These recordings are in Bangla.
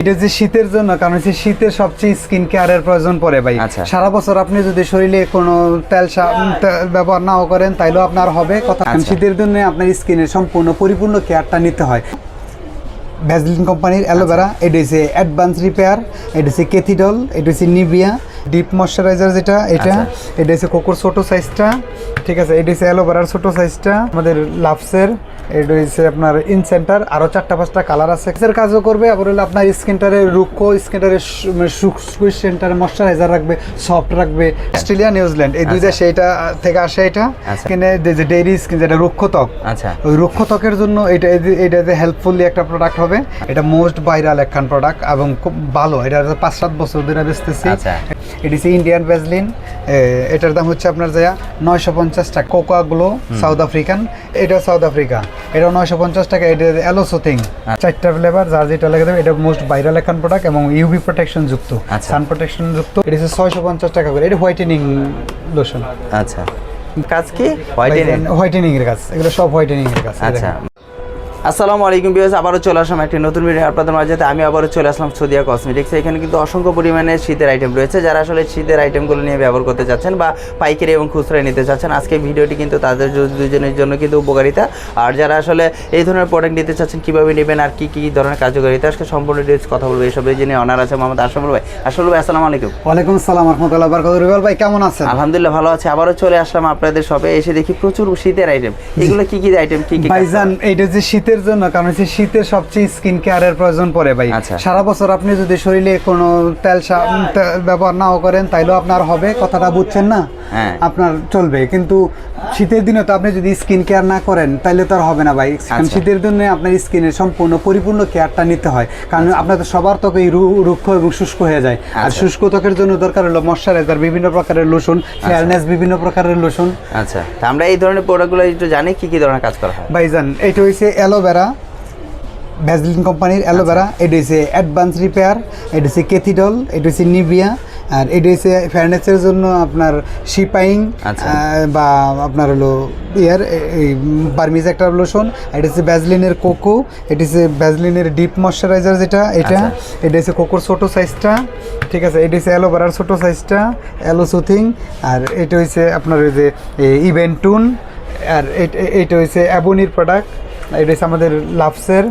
এটা যে শীতের জন্য, কারণ হচ্ছে শীতের সবচেয়ে স্কিন কেয়ারের প্রয়োজন পড়ে ভাই। সারা বছর আপনি যদি শরীরে কোনো তেল ব্যবহার নাও করেন তাইলেও আপনার হবে কথা। শীতের জন্য আপনার স্কিনের সম্পূর্ণ পরিপূর্ণ কেয়ারটা নিতে হয়। ভ্যাসলিন কোম্পানির অ্যালোভেরা, এটা হচ্ছে অ্যাডভান্স রিপেয়ার, এটা হচ্ছে কেথিডল, এটা হচ্ছে নিভিয়া ডিপ ময়শ্চারাইজার, যেটা এটা হচ্ছে কোকোর ছোট সাইজটা, ঠিক আছে। এটা হচ্ছে অ্যালোভেরার ছোট সাইজটা, আমাদের লাভসের, এটা হচ্ছে আপনার ইনসেন্টার, আরও 4-5টা কালার আছে। এর কাজও করবে, আবার হলে আপনার স্কিনটারে রুক্ষ, স্কিনটারে সুইচ সেন্টারে ময়শ্চারাইজার রাখবে, সফট রাখবে। অস্ট্রেলিয়া, নিউজিল্যান্ড এই দুই দেশে এটা থেকে আসে। এটা স্কিনে যে ডেইরি স্কিন, যেটা রুক্ষ ত্বক, ওই রুক্ষ ত্বকের জন্য এটা হেল্পফুলি একটা প্রোডাক্ট হবে। এটা মোস্ট ভাইরাল একখান প্রোডাক্ট এবং খুব ভালো। এটা 5-7 বছর ধরে বেচতেছি। এটি হচ্ছে ইন্ডিয়ান ভ্যাসলিন, এটার দাম হচ্ছে আপনার যা 950 টাকা। কোকাগুলো সাউথ আফ্রিকান, এটা সাউথ আফ্রিকা, এটা 950 টাকা। এটা অ্যালোসোথিং, 4টা ফ্লেভার, যার যেটা লাগে দেবে। এটা মোস্ট ভাইরাল একখান প্রোডাক্ট এবং ইউভি প্রোটেকশন যুক্ত, সান প্রোটেকশন যুক্ত। এটা হচ্ছে 650 টাকা করে। এটা হোয়াইটেনিং লোশন। আচ্ছা, কাজ কি? হোয়াইটেনিং এর কাজ, এগুলো সব হোয়াইটেনিং এর কাজ। আচ্ছা, আসসালামু আলাইকুম ভিউয়ার্স, আবারও চলে আসলাম একটি নতুন ভিডিও আপনাদের মাঝে। আমি আবারও চলে আসলাম সুদিয়া কসমেটিক্স। এখানে কিন্তু অসংখ্য পরিমাণে শীতের আইটেম রয়েছে। যারা আসলে শীতের আইটেমগুলো নিয়ে ব্যবহার করতে চাচ্ছেন বা পাইকারি এবং খুচরা নিতে চাচ্ছেন, আজকে ভিডিওটি কিন্তু তাদের দুজনের জন্য কিন্তু উপকারিতা। আর যারা আসলে এই ধরনের প্রোডাক্ট নিতে চাচ্ছেন, কীভাবে নেবেন আর কী কী ধরনের কার্যকারিতা, আজকে সম্পূর্ণ ডিটেইলস কথা বলবো। এইসব জেনে অনার আছে মোহাম্মদ আশরাফুল ভাই। আশরাফুল ভাই, আসসালামু আলাইকুম। ওয়ালাইকুম আসসালাম রাহমাতুল্লাহি ওয়া বারাকাতুহু। রিবাল ভাই, কেমন আছেন? আলহামদুলিল্লাহ, ভালো আছে। আবারও চলে আসলাম আপনাদের শপে, এসে দেখি প্রচুর শীতের আইটেম। এগুলো কী কী আইটেম, কী কী ভাইজান? এইটা যে শীতের জন্য, কারণ শীতের সবচেয়ে স্কিন কেয়ারের প্রয়োজন পড়ে ভাই। সারা বছর আপনি যদি শরীরে কোনো তেল ব্যবহার নাও করেন তাইলেও আপনার হবে, কথাটা বুঝছেন না? আপনার চলবে, কিন্তু শীতের দিনে তো আপনি যদি স্কিন কেয়ার না করেন তাইলে তো আর হবে না ভাই। কারণ শীতের জন্য আপনার স্কিনের সম্পূর্ণ পরিপূর্ণ কেয়ারটা নিতে হয়, কারণ আপনাদের সবার ত্বকই রুক্ষ এবং শুষ্ক হয়ে যায়। আর শুষ্ক ত্বকের জন্য দরকার হলো ময়শ্চারাইজার, বিভিন্ন প্রকারের লোশন, ফেয়ারনেস, বিভিন্ন প্রকারের লোশন। আচ্ছা, আমরা এই ধরনের প্রোডাক্টগুলো একটু জানি কি কি ধরনের কাজ করা হয় ভাইজান। এইটা হচ্ছে অ্যালোভেরা, ভ্যাসলিন কোম্পানির অ্যালোভেরা, এটা হচ্ছে অ্যাডভান্স রিপেয়ার, এটা হচ্ছে কেথিডল, এটা হচ্ছে নিভিয়া, আর এটা হচ্ছে ফেয়ারনেসের জন্য আপনার শিপাইং বা আপনার হলো এই বার্মিজ একটা লোশন। এটা হচ্ছে ভ্যাসলিনের কোকো, এটা হচ্ছে ভ্যাসলিনের ডিপ ময়শ্চারাইজার, যেটা এটা হচ্ছে কোকোর ছোটো সাইজটা, ঠিক আছে। এটা হচ্ছে অ্যালোভেরার ছোটো সাইজটা, অ্যালোসোথিং। আর এটা হচ্ছে আপনার ওই যে ইভেন্টুন। আর এটা হচ্ছে অ্যাবনির প্রোডাক্ট। এটা হচ্ছে আমাদের লাভসের,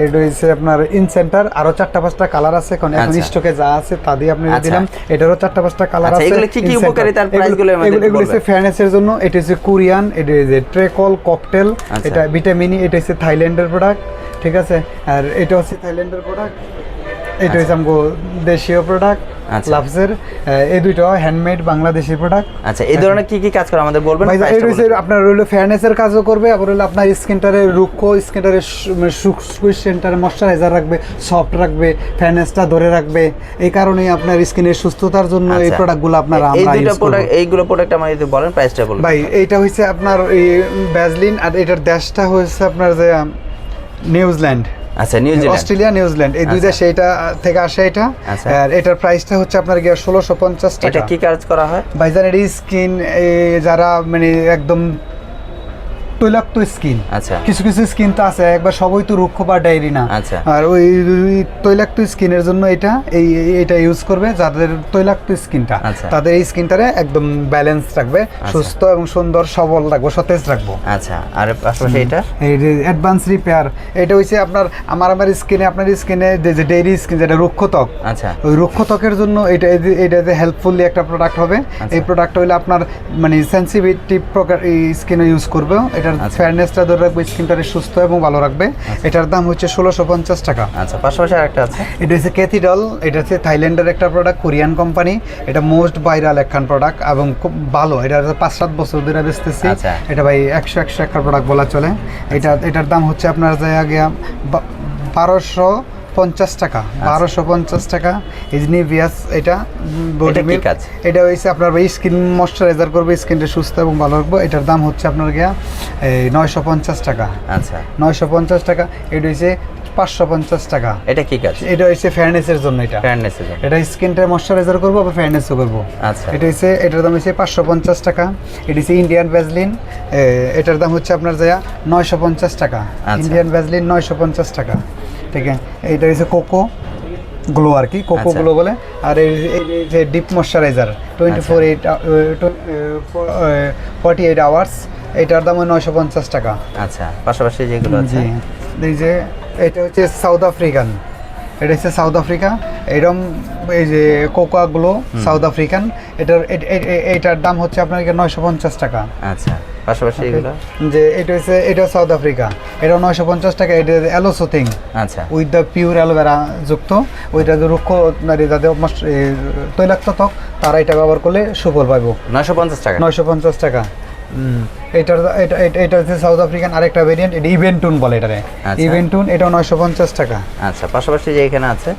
এটা হচ্ছে আপনার ইনসেন্টার, আরো 4-5টা কালার আছে। এখন স্টকে যা আছে তা দিয়ে আপনি দিলাম। এটারও 4-5টা কালার আছে। এগুলো কি কি উপকারিতার প্রাইসগুলো এগুলো হচ্ছে ফেয়ারনেসের জন্য। এটা হচ্ছে কোরিয়ান, এটা হচ্ছে ট্রেকল ককটেল, এটা ভিটামিন ই, এটা হচ্ছে থাইল্যান্ডের প্রোডাক্ট, ঠিক আছে। আর এটা হচ্ছে থাইল্যান্ডের প্রোডাক্ট, এটা হচ্ছে আমগো দেশীয় প্রোডাক্ট লাভসের। এই দুইটা হ্যান্ডমেড বাংলাদেশি প্রোডাক্ট। আচ্ছা, এই ধরনের কি কি কাজ করে আমাদের বলবেন? আপনার হলো ফেয়ারনেসের কাজও করবে, আবার হলো আপনার স্কিনটারে রুক্ষ, স্কিনটারে সুইচ সেন্টারে ময়শ্চারাইজার রাখবে, সফট রাখবে, ফেয়ারনেসটা ধরে রাখবে। এই কারণেই আপনার স্কিনের সুস্থতার জন্য এই প্রোডাক্টগুলো আপনারা এইগুলো প্রোডাক্ট আমাদের যদি বলেন প্রাইসটা বলুন ভাই। এইটা হচ্ছে আপনার এই ভ্যাসলিন, আর এটার দেশটা হচ্ছে আপনার যে নিউজিল্যান্ড। আচ্ছা, নিউজিল্যান্ড, অস্ট্রেলিয়া, নিউজিল্যান্ড এই দুই দেশে এটা থেকে আসে। এটা আর এটার প্রাইসটা হচ্ছে আপনার 1650 টাকা। এটা কি কাজ করা হয় ভাইজান? এর স্কিন যারা মানে একদম তৈলাক্ত স্কিন, কিছু কিছু স্কিন তো আছে একবার সবই তো রুক্ষ বা ডায়েরি না। আর ওই তৈলাক্ত স্কিনের জন্য এটা ইউজ করবে। যাদের তৈলাক্ত স্কিনটা, তাদের এই স্কিনটারে একদম ব্যালেন্স রাখবে, সুস্থ এবং সুন্দর সবল রাখবো, সতেজ রাখবো। আচ্ছা, আর পাশাপাশি এটা অ্যাডভান্স রিপেয়ার, এটা হচ্ছে আপনার আমার স্কিনে, আপনার স্কিনে যে ডেইরি স্কিন, যেটা রুক্ষ ত্বক, ওই রুক্ষ ত্বকের জন্য এটা হেল্পফুলি একটা প্রোডাক্ট হবে। এই প্রোডাক্ট হইলে আপনার মানে সেন্সিটিভ প্রকার স্কিনে ইউজ করবে। এটা ফেয়ারনেসটা ধরে রাখবে, স্কিনটারে সুস্থ এবং ভালো রাখবে। এটার দাম হচ্ছে 1650 টাকা। আচ্ছা, পাশাপাশি আরেকটা আছে, এটা হচ্ছে কেথিডল, এটা হচ্ছে থাইল্যান্ডের একটা প্রোডাক্ট, কোরিয়ান কোম্পানি। এটা মোস্ট ভাইরাল একখান প্রোডাক্ট এবং খুব ভালো। এটা 5-7 বছর ধরে বেচতেছি। এটা ভাই 100 একটা প্রোডাক্ট বলা চলে। এটার দাম হচ্ছে আপনার জায়গা 1250 টাকা। 1250 টাকা। নিভিয়াস, এটা বডি মিল্ক, এটা হচ্ছে আপনার স্কিন ময়শ্চারাইজার করবে, স্কিনটা সুস্থ এবং ভালো রাখবো। এটার দাম হচ্ছে আপনার 950 টাকা। আচ্ছা, 950 টাকা। এটা হচ্ছে 550 টাকা। এটা কি কাজ? এটা হচ্ছে ফেয়ারনেসের জন্য। এটা স্কিনটা ময়শ্চারাইজার করবো, আবার ফেয়ারনেসও করবো। আচ্ছা, এটার দাম হচ্ছে 550 টাকা। এটা হচ্ছে ইন্ডিয়ান ভ্যাসলিন, এটার দাম হচ্ছে আপনার 950 টাকা। ইন্ডিয়ান ভ্যাসলিন 950 টাকা, ঠিক আছে। এইটা হচ্ছে কোকো, গ্লো আর কি, কোকো গ্লো বলে। আর এই যে ডিপ ময়শ্চারাইজার 48 আওয়ার্স, এটার দাম 950 টাকা। আচ্ছা, পাশাপাশি যেগুলো আছে এই যে এটা হচ্ছে সাউথ আফ্রিকান, এটা হচ্ছে সাউথ আফ্রিকা, এরকম এই যে কোকো গ্লো সাউথ আফ্রিকান, এটার দাম হচ্ছে আপনার 950 টাকা। আচ্ছা, পাশাপাশি এগুলো যে এটা সাউথ আফ্রিকা, এটা 950 টাকা। এটা অ্যালোসোথিং, আচ্ছা, উইথ দ্য পিওর অ্যালোভেরা যুক্ত, ওইটা রুক্ষ নারী যাদের তৈলাক্ত ত্বক তারা এটা ব্যবহার করলে সুফল পাবো। 950 টাকা। 950 টাকা। এটা হচ্ছে সাউথ আফ্রিকান আরেকটা ভেরিয়েন্ট, এটা ইভেন্টুন বলে এটারে, ইভেন্টুন, এটাও 950 টাকা। আচ্ছা, পাশাপাশি যে এখানে আছে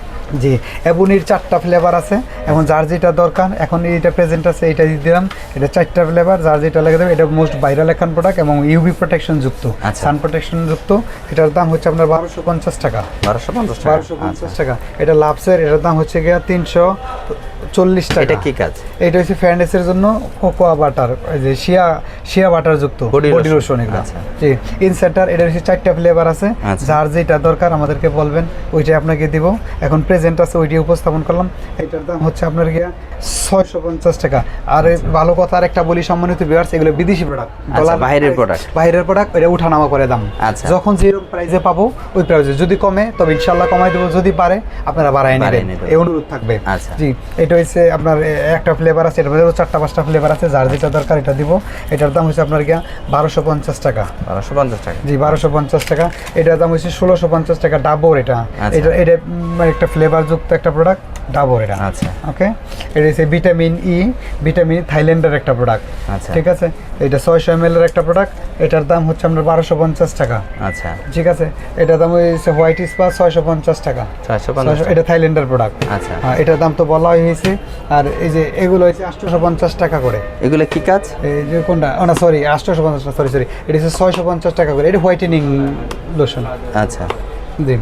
জি এবুনির 4টা ফ্লেভার আছে, এখন যার যেটা দরকার, এখন এটা প্রেজেন্ট আছে এটা দিয়ে দিলাম, এটা 4টা ফ্লেভার, যার যেটা লাগে দেবে। এটা মোস্ট ভাইরাল একখান প্রোডাক্ট এবং ইউভি প্রোটেকশন যুক্ত, সান প্রোটেকশন যুক্ত। এটার দাম হচ্ছে আপনার 1250 টাকা। 1250 টাকা। এটা লাভসের, এটার দাম হচ্ছে গিয়া 340 টাকা। এটা কি কাজ? এটা হচ্ছে ফ্যান্ডেসের জন্য কোকোয়া বাটার, এই যে শিয়া বাটার যুক্ত বডি লোশন এগুলো। জি ইনসেন্টার, এটা হচ্ছে 4টা ফ্লেভার আছে, যার যেটা দরকার আমাদেরকে বলবেন, ওইটাই আপনাকে দিব। এখন প্রেজেন্ট আছে, ওইটি উপস্থাপন করলাম। এটার দাম হচ্ছে আপনার গিয়া 650 টাকা। আর ভালো কথা আর একটা বলি সম্মানিত ভিউয়ার্স, এগুলো বিদেশি প্রোডাক্ট, বাইরের প্রোডাক্ট, এটা উঠানামা করে দাম। যখন যেরকম প্রাইসে পাবো ওই প্রাইসে, যদি কমে তবে ইনশাল্লাহ কমাই দেবো, যদি পারে আপনারা বাড়াই নেবেন, এই অনুরোধ থাকবে। জি এটা হচ্ছে আপনার একটা ফ্লেভার আছে, এটার মধ্যে 4টা-5টা ফ্লেভার আছে, যার যেটা দরকার এটা দিব। এটার দাম হচ্ছে আপনার গিয়া 1250 টাকা। 1250 টাকা। জি 1250 টাকা। এটার দাম হচ্ছে 1650 টাকা। ডাবর, এটা একটা ফ্লেভার যুক্ত একটা প্রোডাক্ট, ডাবর এটা। আচ্ছা, ওকে। এটা হচ্ছে ভিটামিন থাইল্যান্ডের একটা প্রোডাক্ট। আচ্ছা, ঠিক আছে। এটা 600 ml এর একটা প্রোডাক্ট, এটার দাম হচ্ছে আপনার 1250 টাকা। আচ্ছা, ঠিক আছে। এটার দাম হচ্ছে হোয়াইট স্পা 650 টাকা। 650, এটা থাইল্যান্ডের প্রোডাক্ট। আচ্ছা, এটার দাম তো বলা হয়েছে। আর এই যে এগুলো হচ্ছে 850 টাকা করে। এগুলো কি কাজ? এই যে কোনটা, না সরি 850, সরি এটা হচ্ছে 650 টাকা করে। এটা হোয়াইটেনিং লোশন। আচ্ছা, জি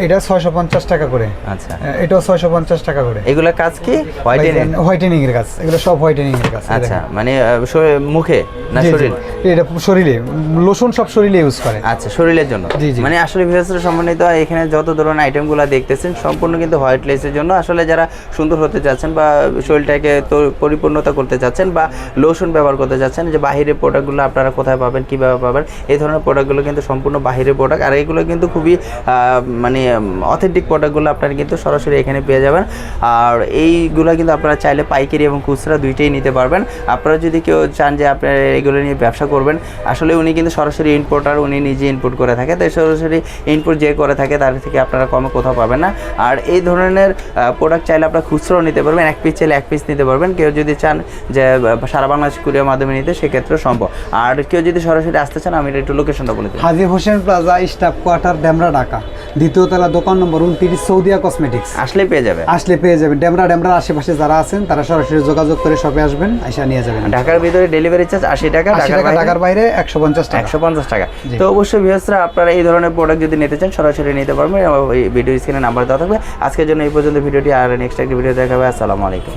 এটা 650 টাকা করে। আচ্ছা, এটাও 650 টাকা করে। এগুলা কাজ কি? হোয়াইটেনিং এর কাজ, এগুলো সব হোয়াইটেনিং এর কাজ। আচ্ছা, মানে মুখে না শরীর? এটা শরীরে, লোশন সব শরীরে ইউজ করে। আচ্ছা, শরীরের জন্য। মানে আসলে ভিউয়ার্সরা সম্মানিত, এখানে যত ধরনের আইটেমগুলো দেখতেছেন সম্পূর্ণ কিন্তু হোয়াইট লেসের জন্য। আসলে যারা সুন্দর হতে চাচ্ছেন বা শরীরটাকে তো পরিপূর্ণতা করতে চাচ্ছেন বা লোশন ব্যবহার করতে চাচ্ছেন, যে বাহিরের প্রোডাক্টগুলো আপনারা কোথায় পাবেন, কীভাবে পাবেন, এই ধরনের প্রোডাক্টগুলো কিন্তু সম্পূর্ণ বাহিরের প্রোডাক্ট। আর এগুলো কিন্তু খুবই মানে অথেন্টিক প্রোডাক্টগুলো আপনারা কিন্তু সরাসরি এখানে পেয়ে যাবেন। আর এইগুলো কিন্তু আপনারা চাইলে পাইকারি এবং খুচরা দুইটাই নিতে পারবেন। আপনারা যদি কেউ চান যে আপনারা এগুলো নিয়ে ব্যবসা করবেন, আসলে উনি কিন্তু সরাসরি ইম্পোর্টার, উনি নিজে ইনপুট করে থাকে, তাই সরাসরি ইনপুট যে করে থাকে তার থেকে আপনারা কমে কোথাও পাবেন না। আর এই ধরনের প্রোডাক্ট চাইলে আপনারা খুচরাও নিতে পারবেন, এক পিস চাইলে এক পিস নিতে পারবেন। কেউ যদি চান যে সারা বাংলাদেশ কুরিয়ার মাধ্যমে নিতে, সেক্ষেত্রেও সম্ভব। আর কেউ যদি সরাসরি আসতে চান, আমি একটু লোকেশনটা বলে দিই। Haji Hossain plaza, staff quarter, Demra, Dhaka, দ্বিতীয় তলা, দোকান নম্বর 29, সৌদিয়া কসমেটিক্স। আসলে পেয়ে যাবেন। ডেমরার আশেপাশে যারা আছেন তারা সরাসরি যোগাযোগ করে শপে আসবেন, আইসা নিয়ে যাবেন। ঢাকার ভিতরে ডেলিভারি চার্জ 80 টাকা, ঢাকার বাইরে 150 টাকা। তো অবশ্যই ভিউয়ার্সরা আপনারা এই ধরনের প্রোডাক্ট যদি নিতে চান সরাসরি নিতে পারবেন। ভিডিও স্ক্রিনে নাম্বার দেওয়া থাকবে। আজকের জন্য এই পর্যন্ত ভিডিওটি, আর নেক্সট একটা ভিডিও দেখাবে। আসসালামু আলাইকুম।